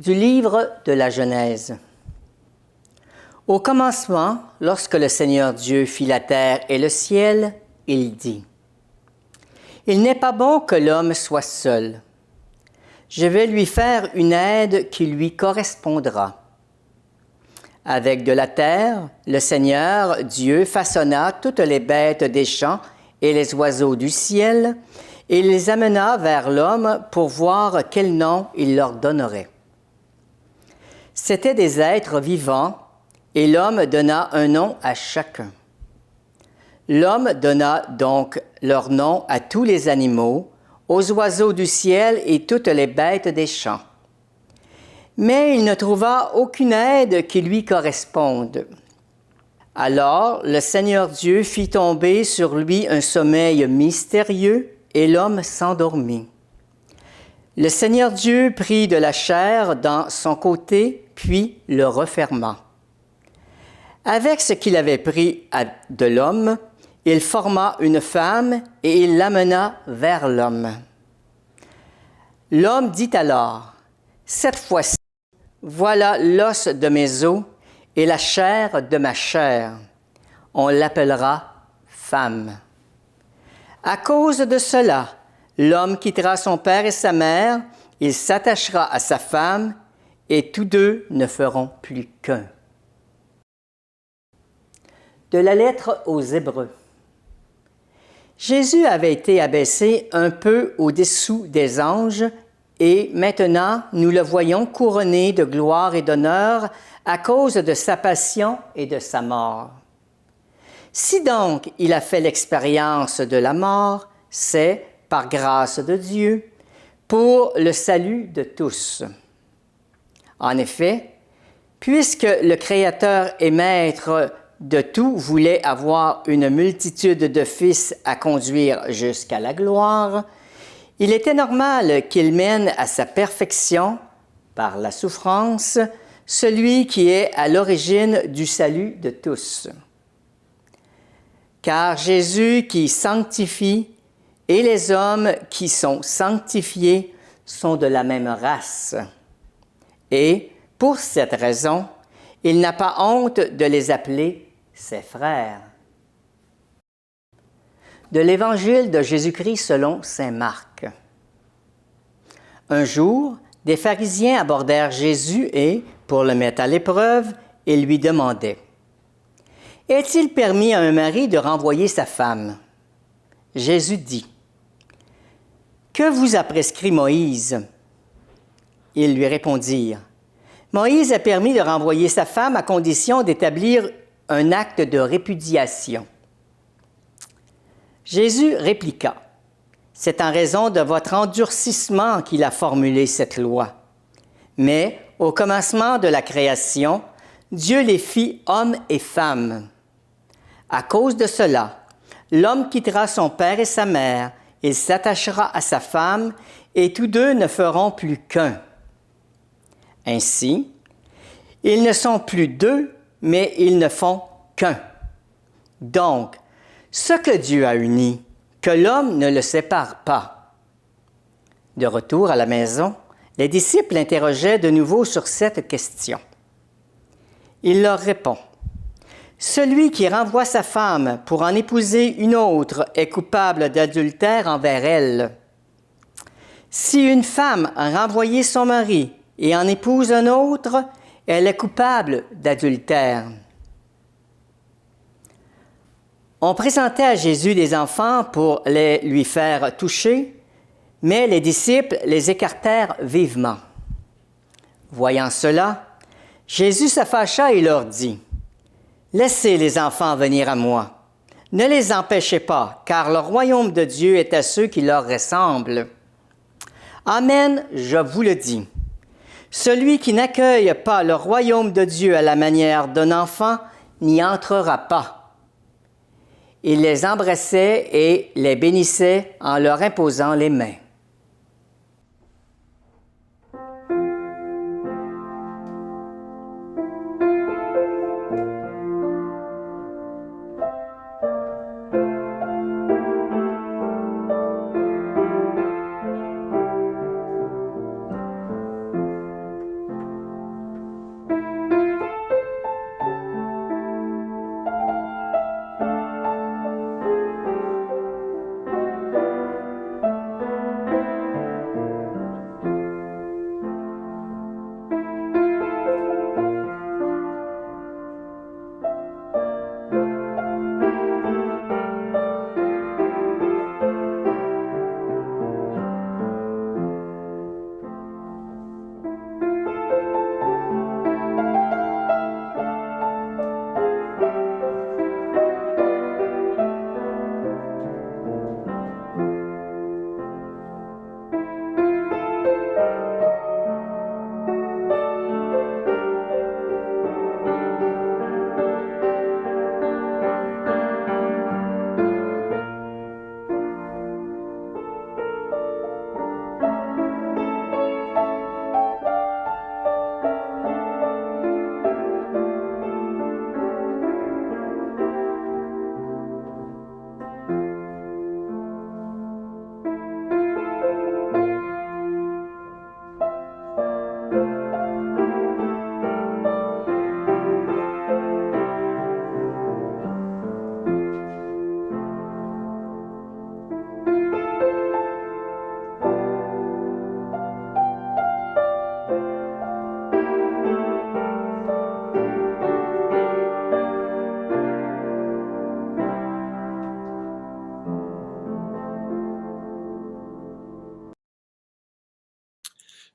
Du livre de la Genèse. Au commencement, lorsque le Seigneur Dieu fit la terre et le ciel, il dit : « Il n'est pas bon que l'homme soit seul. Je vais lui faire une aide qui lui correspondra. » Avec de la terre, le Seigneur Dieu façonna toutes les bêtes des champs et les oiseaux du ciel, et il les amena vers l'homme pour voir quel nom il leur donnerait. C'étaient des êtres vivants, et l'homme donna un nom à chacun. L'homme donna donc leur nom à tous les animaux, aux oiseaux du ciel et toutes les bêtes des champs. Mais il ne trouva aucune aide qui lui corresponde. Alors le Seigneur Dieu fit tomber sur lui un sommeil mystérieux, et l'homme s'endormit. Le Seigneur Dieu prit de la chair dans son côté, puis le referma. Avec ce qu'il avait pris de l'homme, il forma une femme et il l'amena vers l'homme. L'homme dit alors : « Cette fois-ci, voilà l'os de mes os et la chair de ma chair. On l'appellera femme. » À cause de cela, l'homme quittera son père et sa mère, il s'attachera à sa femme, et tous deux ne feront plus qu'un. De la lettre aux Hébreux. Jésus avait été abaissé un peu au-dessous des anges, et maintenant nous le voyons couronné de gloire et d'honneur à cause de sa passion et de sa mort. Si donc il a fait l'expérience de la mort, c'est par grâce de Dieu, pour le salut de tous. En effet, puisque le Créateur et Maître de tout voulait avoir une multitude de fils à conduire jusqu'à la gloire, il était normal qu'il mène à sa perfection, par la souffrance, celui qui est à l'origine du salut de tous. Car Jésus qui sanctifie et les hommes qui sont sanctifiés sont de la même race. Et, pour cette raison, il n'a pas honte de les appeler ses frères. De l'Évangile de Jésus-Christ selon saint Marc. Un jour, des pharisiens abordèrent Jésus et, pour le mettre à l'épreuve, ils lui demandaient : « Est-il permis à un mari de renvoyer sa femme ? » Jésus dit : « Que vous a prescrit Moïse ? » Ils lui répondirent : « Moïse a permis de renvoyer sa femme à condition d'établir un acte de répudiation. » Jésus répliqua : « C'est en raison de votre endurcissement qu'il a formulé cette loi. Mais, au commencement de la création, Dieu les fit hommes et femmes. À cause de cela, l'homme quittera son père et sa mère, il s'attachera à sa femme, et tous deux ne feront plus qu'un. Ainsi, ils ne sont plus deux, mais ils ne font qu'un. Donc, ce que Dieu a uni, que l'homme ne le sépare pas. » De retour à la maison, les disciples l'interrogeaient de nouveau sur cette question. Il leur répond : « Celui qui renvoie sa femme pour en épouser une autre est coupable d'adultère envers elle. Si une femme a renvoyé son mari et en épouse un autre, elle est coupable d'adultère. » On présentait à Jésus des enfants pour les lui faire toucher, mais les disciples les écartèrent vivement. Voyant cela, Jésus se fâcha et leur dit : « Laissez les enfants venir à moi. Ne les empêchez pas, car le royaume de Dieu est à ceux qui leur ressemblent. Amen, je vous le dis. Celui qui n'accueille pas le royaume de Dieu à la manière d'un enfant n'y entrera pas. » Il les embrassait et les bénissait en leur imposant les mains.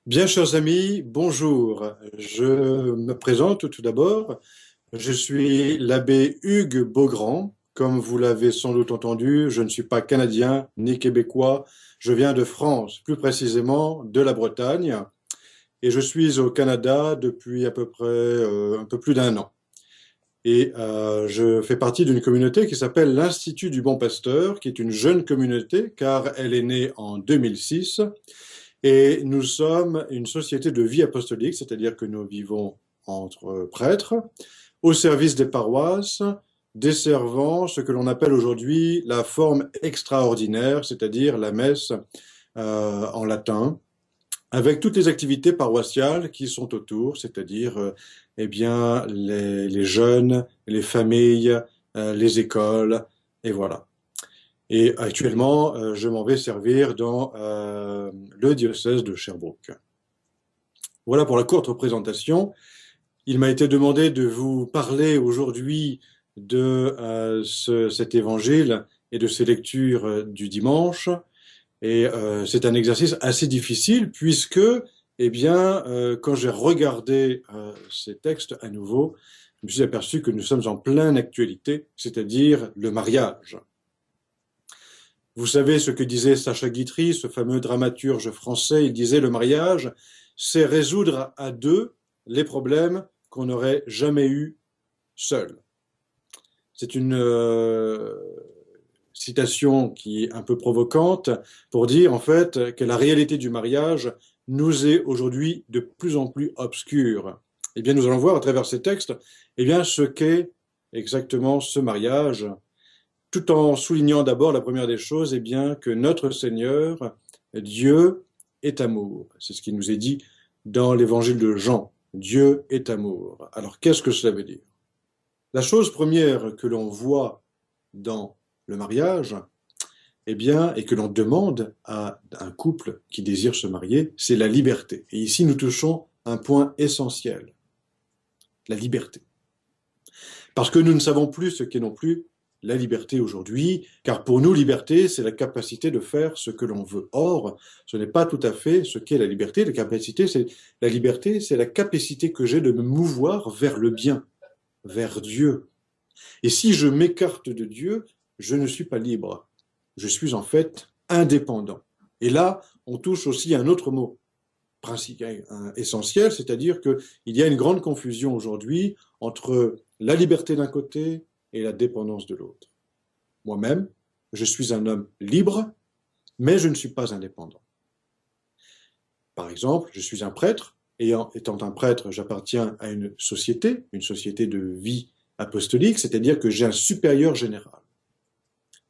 Bien, chers amis, bonjour. Je me présente tout d'abord. Je suis l'abbé Hugues Beaugrand. Comme vous l'avez sans doute entendu, je ne suis pas canadien ni québécois. Je viens de France, plus précisément de la Bretagne, et je suis au Canada depuis à peu près un peu plus d'un an. Et je fais partie d'une communauté qui s'appelle l'Institut du Bon Pasteur, qui est une jeune communauté car elle est née en 2006. Et nous sommes une société de vie apostolique, c'est-à-dire que nous vivons entre prêtres, au service des paroisses, desservant ce que l'on appelle aujourd'hui la forme extraordinaire, c'est-à-dire la messe en latin, avec toutes les activités paroissiales qui sont autour, c'est-à-dire eh bien les jeunes, les familles, les écoles, et voilà. Et actuellement, je m'en vais servir dans le diocèse de Sherbrooke. Voilà pour la courte représentation. Il m'a été demandé de vous parler aujourd'hui de cet évangile et de ces lectures du dimanche. Et c'est un exercice assez difficile puisque, eh bien, quand j'ai regardé ces textes à nouveau, je me suis aperçu que nous sommes en pleine actualité, c'est-à-dire le mariage. Vous savez ce que disait Sacha Guitry, ce fameux dramaturge français. Il disait le mariage, c'est résoudre à deux les problèmes qu'on n'aurait jamais eus seul. C'est une citation qui est un peu provocante pour dire en fait que la réalité du mariage nous est aujourd'hui de plus en plus obscure. Eh bien, nous allons voir à travers ces textes, eh bien, ce qu'est exactement ce mariage, tout en soulignant d'abord la première des choses, eh bien, que notre Seigneur, Dieu, est amour. C'est ce qui nous est dit dans l'évangile de Jean. Dieu est amour. Alors, qu'est-ce que cela veut dire? La chose première que l'on voit dans le mariage, eh bien, et que l'on demande à un couple qui désire se marier, c'est la liberté. Et ici, nous touchons un point essentiel. La liberté. Parce que nous ne savons plus ce qu'est non plus la liberté aujourd'hui, car pour nous, liberté, c'est la capacité de faire ce que l'on veut. Or, ce n'est pas tout à fait ce qu'est la liberté. La liberté, c'est la capacité que j'ai de me mouvoir vers le bien, vers Dieu. Et si je m'écarte de Dieu, je ne suis pas libre. Je suis en fait indépendant. Et là, on touche aussi à un autre mot essentiel, c'est-à-dire qu'il y a une grande confusion aujourd'hui entre la liberté d'un côté et la dépendance de l'autre. Moi-même, je suis un homme libre, mais je ne suis pas indépendant. Par exemple, je suis un prêtre, et étant un prêtre, j'appartiens à une société de vie apostolique, c'est-à-dire que j'ai un supérieur général.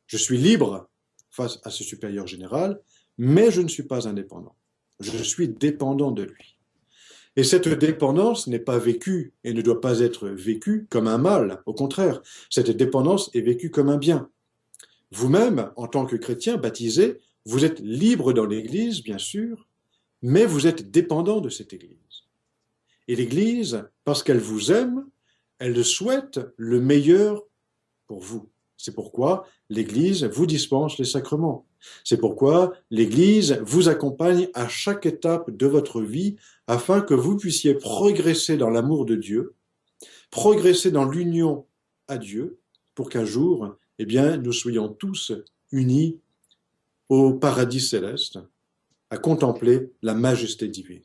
Je suis libre face à ce supérieur général, mais je ne suis pas indépendant. Je suis dépendant de lui. Et cette dépendance n'est pas vécue et ne doit pas être vécue comme un mal. Au contraire, cette dépendance est vécue comme un bien. Vous-même, en tant que chrétien baptisé, vous êtes libre dans l'Église, bien sûr, mais vous êtes dépendant de cette Église. Et l'Église, parce qu'elle vous aime, elle souhaite le meilleur pour vous. C'est pourquoi l'Église vous dispense les sacrements. C'est pourquoi l'Église vous accompagne à chaque étape de votre vie afin que vous puissiez progresser dans l'amour de Dieu, progresser dans l'union à Dieu, pour qu'un jour, eh bien, nous soyons tous unis au paradis céleste, à contempler la majesté divine.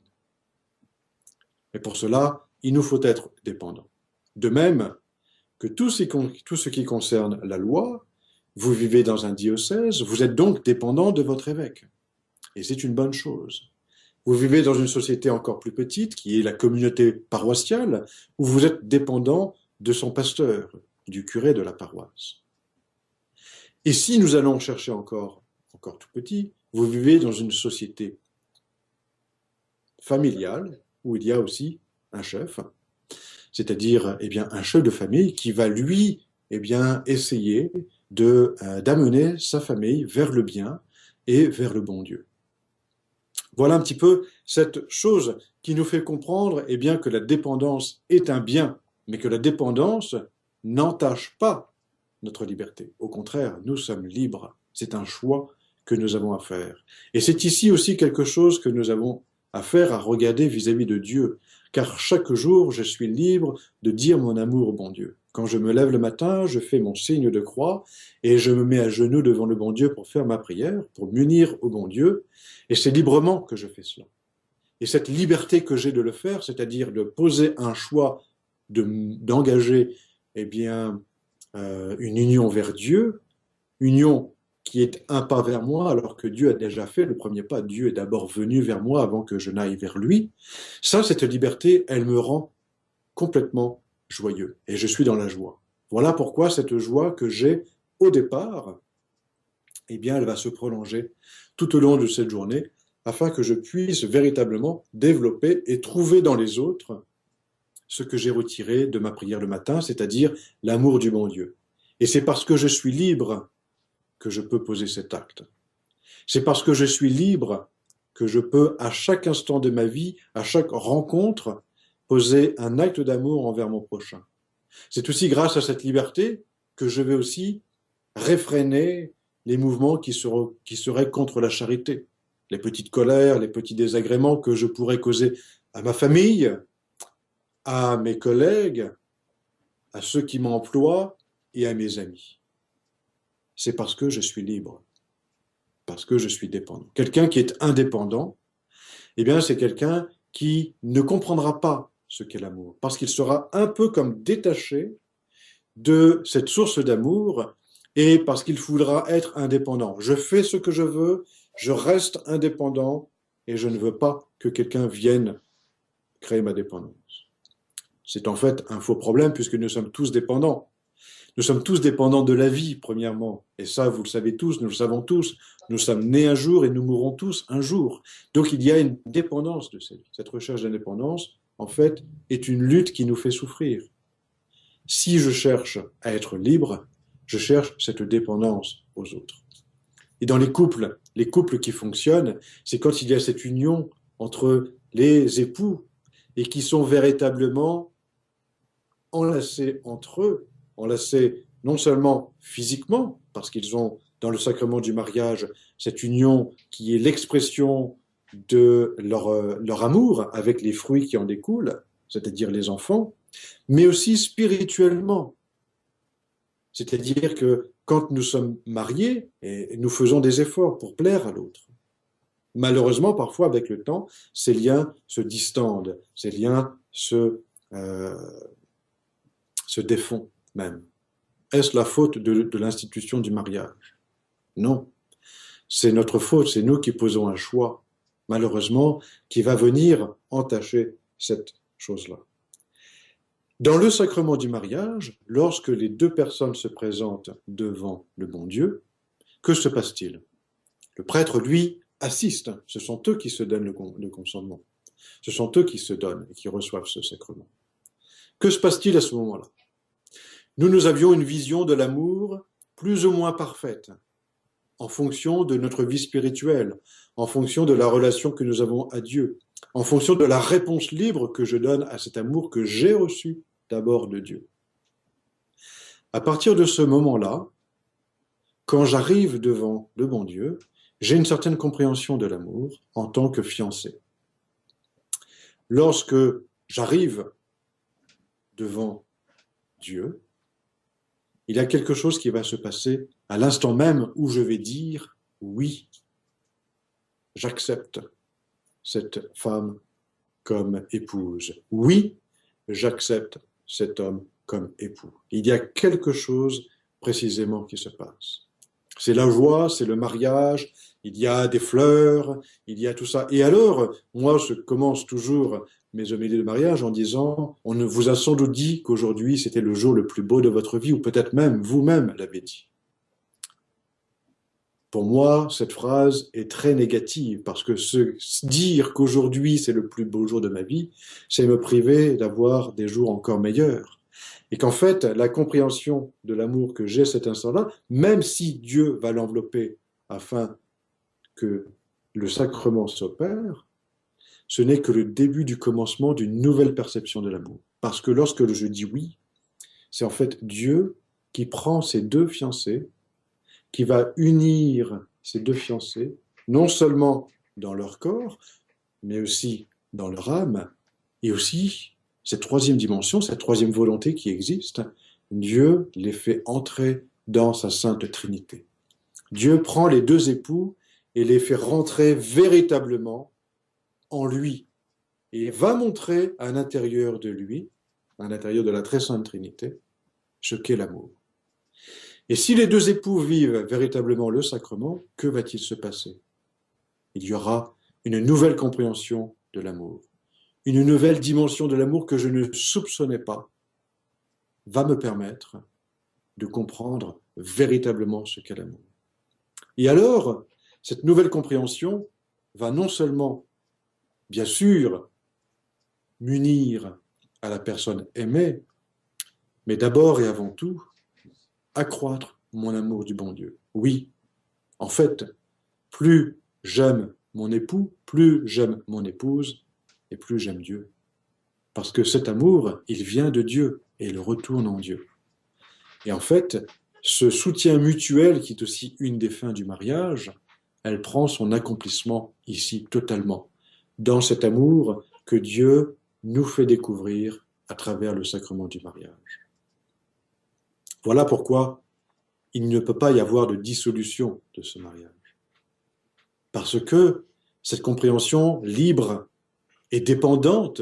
Et pour cela, il nous faut être dépendants. De même que tout ce qui concerne la loi, vous vivez dans un diocèse, vous êtes donc dépendant de votre évêque. Et c'est une bonne chose. Vous vivez dans une société encore plus petite, qui est la communauté paroissiale, où vous êtes dépendant de son pasteur, du curé de la paroisse. Et si nous allons chercher encore tout petit, vous vivez dans une société familiale, où il y a aussi un chef, c'est-à-dire eh bien, un chef de famille qui va lui eh bien, essayer d'amener sa famille vers le bien et vers le bon Dieu. Voilà un petit peu cette chose qui nous fait comprendre eh bien, que la dépendance est un bien, mais que la dépendance n'entache pas notre liberté. Au contraire, nous sommes libres. C'est un choix que nous avons à faire. Et c'est ici aussi quelque chose que nous avons à faire, à regarder vis-à-vis de Dieu. Car chaque jour, je suis libre de dire mon amour au bon Dieu. Quand je me lève le matin, je fais mon signe de croix et je me mets à genoux devant le bon Dieu pour faire ma prière, pour m'unir au bon Dieu. Et c'est librement que je fais cela. Et cette liberté que j'ai de le faire, c'est-à-dire de poser un choix, d'engager eh bien, une union vers Dieu, union qui est un pas vers moi alors que Dieu a déjà fait le premier pas. Dieu est d'abord venu vers moi avant que je n'aille vers lui. Ça, cette liberté, elle me rend complètement joyeux et je suis dans la joie. Voilà pourquoi cette joie que j'ai au départ, eh bien, elle va se prolonger tout au long de cette journée afin que je puisse véritablement développer et trouver dans les autres ce que j'ai retiré de ma prière le matin, c'est-à-dire l'amour du bon Dieu. Et c'est parce que je suis libre que je peux poser cet acte. C'est parce que je suis libre que je peux, à chaque instant de ma vie, à chaque rencontre, poser un acte d'amour envers mon prochain. C'est aussi grâce à cette liberté que je vais aussi réfréner les mouvements qui seraient contre la charité, les petites colères, les petits désagréments que je pourrais causer à ma famille, à mes collègues, à ceux qui m'emploient et à mes amis. C'est parce que je suis libre, parce que je suis dépendant. Quelqu'un qui est indépendant, eh bien, c'est quelqu'un qui ne comprendra pas ce qu'est l'amour, parce qu'il sera un peu comme détaché de cette source d'amour et parce qu'il voudra être indépendant. Je fais ce que je veux, je reste indépendant et je ne veux pas que quelqu'un vienne créer ma dépendance. C'est en fait un faux problème puisque nous sommes tous dépendants. Nous sommes tous dépendants de la vie, premièrement. Et ça, vous le savez tous, nous le savons tous. Nous sommes nés un jour et nous mourrons tous un jour. Donc il y a une dépendance de cette vie. Cette recherche d'indépendance, en fait, est une lutte qui nous fait souffrir. Si je cherche à être libre, je cherche cette dépendance aux autres. Et dans les couples qui fonctionnent, c'est quand il y a cette union entre les époux et qui sont véritablement enlacés entre eux, enlacés non seulement physiquement, parce qu'ils ont dans le sacrement du mariage cette union qui est l'expression de leur amour avec les fruits qui en découlent, c'est-à-dire les enfants, mais aussi spirituellement. C'est-à-dire que quand nous sommes mariés, et nous faisons des efforts pour plaire à l'autre. Malheureusement, parfois, avec le temps, ces liens se distendent, ces liens se défont même. Est-ce la faute de l'institution du mariage? Non. C'est notre faute, c'est nous qui posons un choix, malheureusement, qui va venir entacher cette chose-là. Dans le sacrement du mariage, lorsque les deux personnes se présentent devant le bon Dieu, que se passe-t-il? Le prêtre, lui, assiste. Ce sont eux qui se donnent le consentement. Ce sont eux qui se donnent et qui reçoivent ce sacrement. Que se passe-t-il à ce moment-là? Nous avions une vision de l'amour plus ou moins parfaite, en fonction de notre vie spirituelle, en fonction de la relation que nous avons à Dieu, en fonction de la réponse libre que je donne à cet amour que j'ai reçu d'abord de Dieu. À partir de ce moment-là, quand j'arrive devant le bon Dieu, j'ai une certaine compréhension de l'amour en tant que fiancé. Lorsque j'arrive devant Dieu, il y a quelque chose qui va se passer à l'instant même où je vais dire oui, j'accepte cette femme comme épouse. Oui, j'accepte cet homme comme époux. Il y a quelque chose précisément qui se passe. C'est la joie, c'est le mariage, il y a des fleurs, il y a tout ça. Et alors, moi, je commence toujours mes homélies de mariage en disant, on vous a sans doute dit qu'aujourd'hui c'était le jour le plus beau de votre vie, ou peut-être même vous-même l'avez dit. Pour moi, cette phrase est très négative, parce que dire qu'aujourd'hui c'est le plus beau jour de ma vie, c'est me priver d'avoir des jours encore meilleurs. Et qu'en fait, la compréhension de l'amour que j'ai cet instant-là, même si Dieu va l'envelopper afin que le sacrement s'opère, ce n'est que le début du commencement d'une nouvelle perception de l'amour. Parce que lorsque je dis oui, c'est en fait Dieu qui prend ces deux fiancés, qui va unir ces deux fiancés, non seulement dans leur corps, mais aussi dans leur âme, et aussi cette troisième dimension, cette troisième volonté qui existe, Dieu les fait entrer dans sa sainte Trinité. Dieu prend les deux époux et les fait rentrer véritablement en lui, et va montrer à l'intérieur de lui, à l'intérieur de la très sainte Trinité, ce qu'est l'amour. Et si les deux époux vivent véritablement le sacrement, que va-t-il se passer? Il y aura une nouvelle compréhension de l'amour, une nouvelle dimension de l'amour que je ne soupçonnais pas, va me permettre de comprendre véritablement ce qu'est l'amour. Et alors, cette nouvelle compréhension va non seulement, bien sûr, m'unir à la personne aimée, mais d'abord et avant tout, accroître mon amour du bon Dieu. Oui, en fait, plus j'aime mon époux, plus j'aime mon épouse, et plus j'aime Dieu. Parce que cet amour, il vient de Dieu, et il retourne en Dieu. Et en fait, ce soutien mutuel, qui est aussi une des fins du mariage, elle prend son accomplissement ici totalement, dans cet amour que Dieu nous fait découvrir à travers le sacrement du mariage. Voilà pourquoi il ne peut pas y avoir de dissolution de ce mariage. Parce que cette compréhension libre et dépendante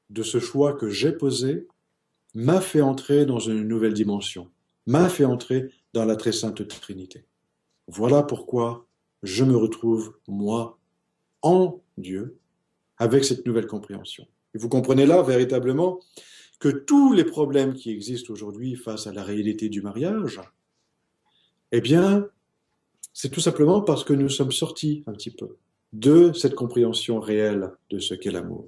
de ce choix que j'ai posé m'a fait entrer dans une nouvelle dimension, m'a fait entrer dans la très sainte Trinité. Voilà pourquoi je me retrouve, moi, en Dieu, avec cette nouvelle compréhension. Et vous comprenez là, véritablement, que tous les problèmes qui existent aujourd'hui face à la réalité du mariage, eh bien, c'est tout simplement parce que nous sommes sortis un petit peu de cette compréhension réelle de ce qu'est l'amour.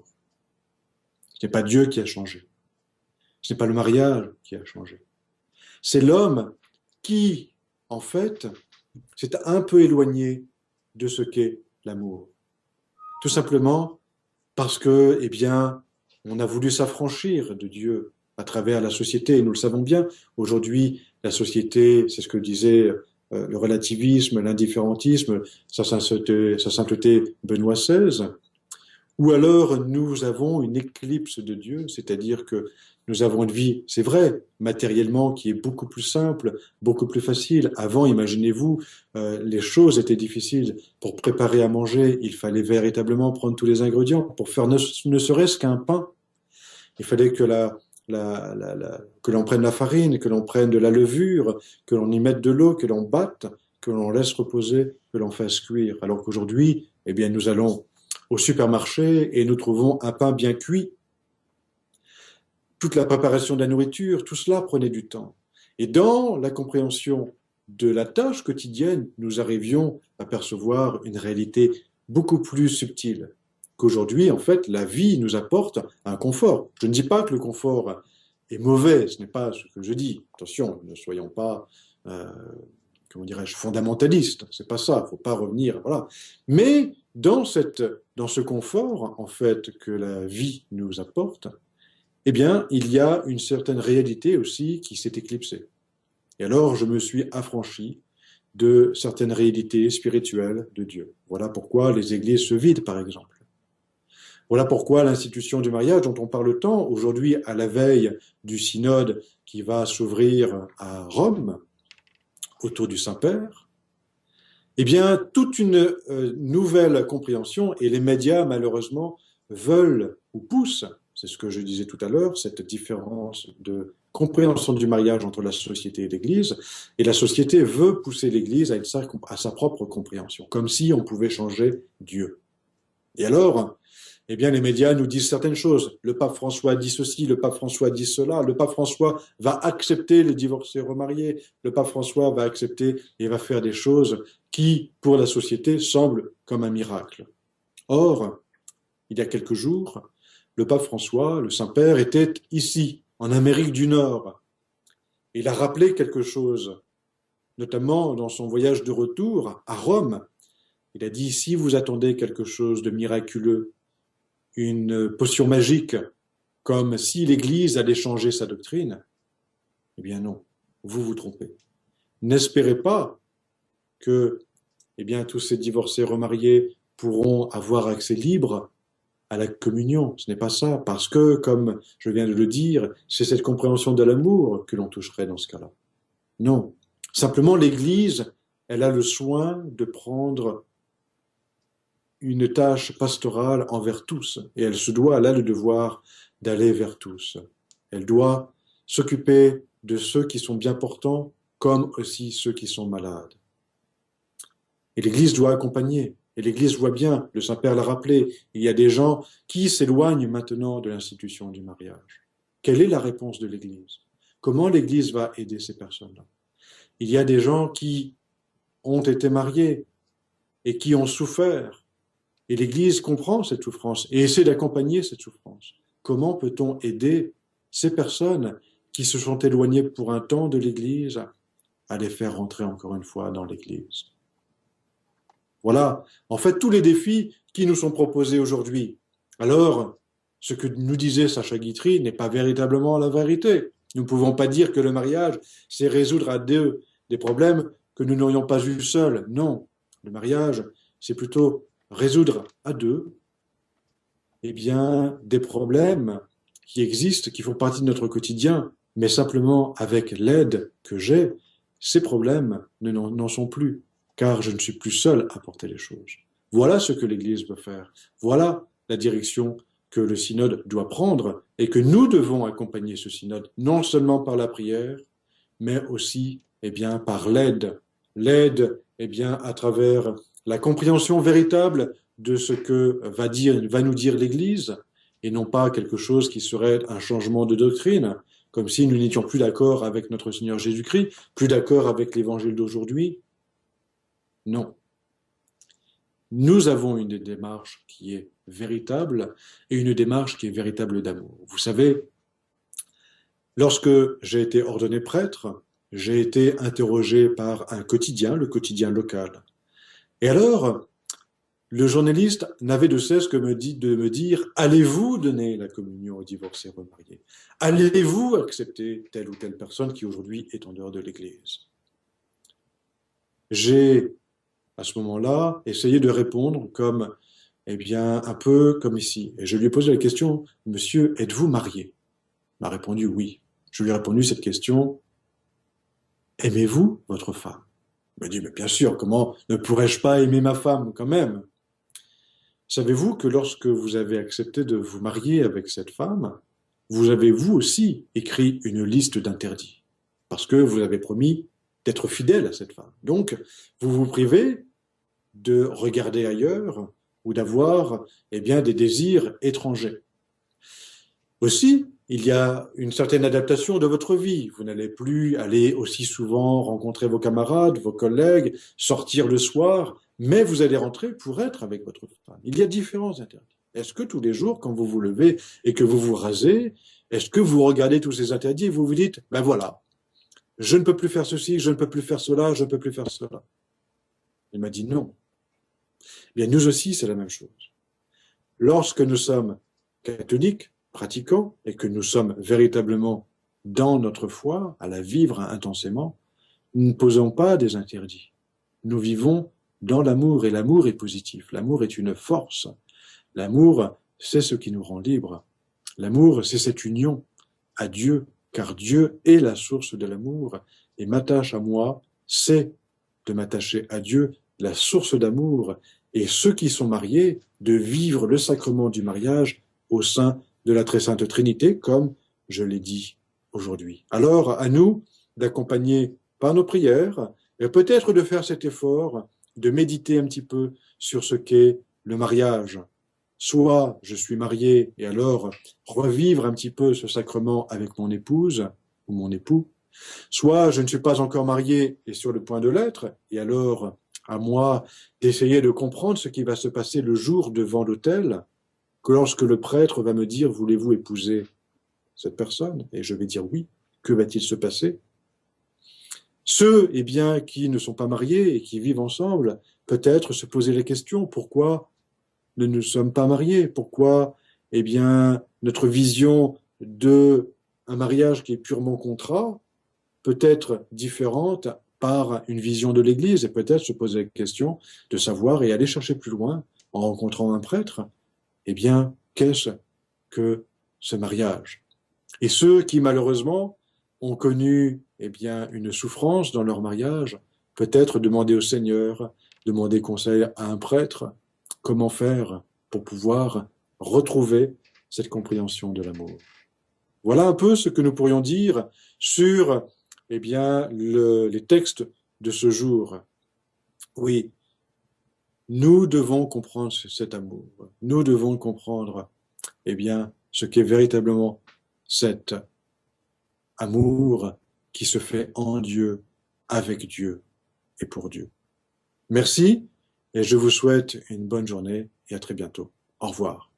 Ce n'est pas Dieu qui a changé. Ce n'est pas le mariage qui a changé. C'est l'homme qui, en fait, s'est un peu éloigné de ce qu'est l'amour. Tout simplement parce que, eh bien, on a voulu s'affranchir de Dieu à travers la société. Et nous le savons bien. Aujourd'hui, la société, c'est ce que disait le relativisme, l'indifférentisme, sa sainteté Benoît XVI. Ou alors nous avons une éclipse de Dieu, c'est-à-dire que nous avons une vie, c'est vrai, matériellement, qui est beaucoup plus simple, beaucoup plus facile. Avant, imaginez-vous, les choses étaient difficiles. Pour préparer à manger, il fallait véritablement prendre tous les ingrédients. Pour faire ne serait-ce qu'un pain, il fallait que que l'on prenne la farine, que l'on prenne de la levure, que l'on y mette de l'eau, que l'on batte, que l'on laisse reposer, que l'on fasse cuire. Alors qu'aujourd'hui, eh bien, nous allons au supermarché et nous trouvons un pain bien cuit. Toute la préparation de la nourriture, tout cela prenait du temps. Et dans la compréhension de la tâche quotidienne, nous arrivions à percevoir une réalité beaucoup plus subtile. Qu'aujourd'hui, en fait, la vie nous apporte un confort. Je ne dis pas que le confort est mauvais, ce n'est pas ce que je dis. Attention, ne soyons pas, comment dirais-je, fondamentalistes. C'est pas ça, il ne faut pas revenir, voilà. Mais dans ce confort, en fait, que la vie nous apporte, eh bien, il y a une certaine réalité aussi qui s'est éclipsée. Et alors, je me suis affranchi de certaines réalités spirituelles de Dieu. Voilà pourquoi les églises se vident, par exemple. Voilà pourquoi l'institution du mariage, dont on parle tant, aujourd'hui, à la veille du synode qui va s'ouvrir à Rome, autour du Saint-Père, eh bien, toute une nouvelle compréhension, et les médias, malheureusement, veulent ou poussent, c'est ce que je disais tout à l'heure, cette différence de compréhension du mariage entre la société et l'Église, et la société veut pousser l'Église à sa propre compréhension, comme si on pouvait changer Dieu. Et alors, eh bien, les médias nous disent certaines choses. Le pape François dit ceci, le pape François dit cela, le pape François va accepter les divorcés remariés, le pape François va accepter et va faire des choses qui, pour la société, semblent comme un miracle. Or, il y a quelques jours, le pape François, le Saint-Père, était ici, en Amérique du Nord. Il a rappelé quelque chose, notamment dans son voyage de retour à Rome. Il a dit, si vous attendez quelque chose de miraculeux, une potion magique, comme si l'Église allait changer sa doctrine, eh bien non, vous vous trompez. N'espérez pas que, eh bien, tous ces divorcés remariés pourront avoir accès libre à la communion. Ce n'est pas ça, parce que, comme je viens de le dire, c'est cette compréhension de l'amour que l'on toucherait dans ce cas-là. Non. Simplement, l'Église, elle a le soin de prendre une tâche pastorale envers tous, et elle a le devoir d'aller vers tous. Elle doit s'occuper de ceux qui sont bien portants, comme aussi ceux qui sont malades. Et l'Église doit accompagner. Et l'Église voit bien, le Saint-Père l'a rappelé, il y a des gens qui s'éloignent maintenant de l'institution du mariage. Quelle est la réponse de l'Église? Comment l'Église va aider ces personnes-là? Il y a des gens qui ont été mariés et qui ont souffert. Et l'Église comprend cette souffrance et essaie d'accompagner cette souffrance. Comment peut-on aider ces personnes qui se sont éloignées pour un temps de l'Église à les faire rentrer encore une fois dans l'Église? Voilà, en fait, tous les défis qui nous sont proposés aujourd'hui. Alors, ce que nous disait Sacha Guitry n'est pas véritablement la vérité. Nous ne pouvons pas dire que le mariage, c'est résoudre à deux des problèmes que nous n'aurions pas eu seuls. Non, le mariage, c'est plutôt résoudre à deux, eh bien, des problèmes qui existent, qui font partie de notre quotidien, mais simplement avec l'aide que j'ai, ces problèmes n'en sont plus, car je ne suis plus seul à porter les choses. Voilà ce que l'Église veut faire. Voilà la direction que le synode doit prendre et que nous devons accompagner ce synode, non seulement par la prière, mais aussi, eh bien, par l'aide. L'aide, eh bien, à travers la compréhension véritable de ce que va nous dire l'Église, et non pas quelque chose qui serait un changement de doctrine, comme si nous n'étions plus d'accord avec notre Seigneur Jésus-Christ, plus d'accord avec l'Évangile d'aujourd'hui. Non. Nous avons une démarche qui est véritable et une démarche qui est véritable d'amour. Vous savez, lorsque j'ai été ordonné prêtre, j'ai été interrogé par un quotidien, le quotidien local. Et alors, le journaliste n'avait de cesse que de me dire « Allez-vous donner la communion aux divorcés remariés? Allez-vous accepter telle ou telle personne qui aujourd'hui est en dehors de l'Église ?» J'ai, à ce moment-là, essayé de répondre comme, eh bien, un peu comme ici. Et je lui ai posé la question « Monsieur, êtes-vous marié ?» Il m'a répondu « Oui ». Je lui ai répondu cette question « Aimez-vous votre femme ?» Il m'a dit « Mais bien sûr, comment ne pourrais-je pas aimer ma femme quand même ?» Savez-vous que lorsque vous avez accepté de vous marier avec cette femme, vous avez vous aussi écrit une liste d'interdits, parce que vous avez promis d'être fidèle à cette femme. Donc, vous vous privez de regarder ailleurs ou d'avoir, eh bien, des désirs étrangers. Aussi, il y a une certaine adaptation de votre vie. Vous n'allez plus aller aussi souvent rencontrer vos camarades, vos collègues, sortir le soir, mais vous allez rentrer pour être avec votre femme. Il y a différents interdits. Est-ce que tous les jours, quand vous vous levez et que vous vous rasez, est-ce que vous regardez tous ces interdits et vous vous dites, ben voilà, je ne peux plus faire ceci, je ne peux plus faire cela, je ne peux plus faire cela. Il m'a dit non. Eh bien, nous aussi, c'est la même chose. Lorsque nous sommes catholiques, pratiquants, et que nous sommes véritablement dans notre foi, à la vivre intensément, nous ne posons pas des interdits. Nous vivons dans l'amour, et l'amour est positif. L'amour est une force. L'amour, c'est ce qui nous rend libres. L'amour, c'est cette union à Dieu, car Dieu est la source de l'amour, et ma tâche à moi, c'est de m'attacher à Dieu, la source d'amour, et ceux qui sont mariés, de vivre le sacrement du mariage au sein de la très sainte Trinité, comme je l'ai dit aujourd'hui. Alors, à nous d'accompagner par nos prières, et peut-être de faire cet effort, de méditer un petit peu sur ce qu'est le mariage. Soit je suis marié, et alors revivre un petit peu ce sacrement avec mon épouse ou mon époux, soit je ne suis pas encore marié et sur le point de l'être, et alors à moi d'essayer de comprendre ce qui va se passer le jour devant l'autel, que lorsque le prêtre va me dire « Voulez-vous épouser cette personne ?» Et je vais dire « Oui ». Que va-t-il se passer? Ceux, eh bien, qui ne sont pas mariés et qui vivent ensemble, peut-être se poser la question « Pourquoi ne nous sommes pas mariés? Pourquoi, eh bien, notre vision de un mariage qui est purement contrat peut être différente par une vision de l'Église ?» Et peut-être se poser la question de savoir et aller chercher plus loin en rencontrant un prêtre, eh bien, qu'est-ce que ce mariage? Et ceux qui, malheureusement, ont connu, eh bien, une souffrance dans leur mariage, peut-être demander au Seigneur, demander conseil à un prêtre, comment faire pour pouvoir retrouver cette compréhension de l'amour. Voilà un peu ce que nous pourrions dire sur, eh bien, les textes de ce jour. Oui, nous devons comprendre cet amour. Nous devons comprendre, eh bien, ce qu'est véritablement cet amour qui se fait en Dieu, avec Dieu et pour Dieu. Merci et je vous souhaite une bonne journée et à très bientôt. Au revoir.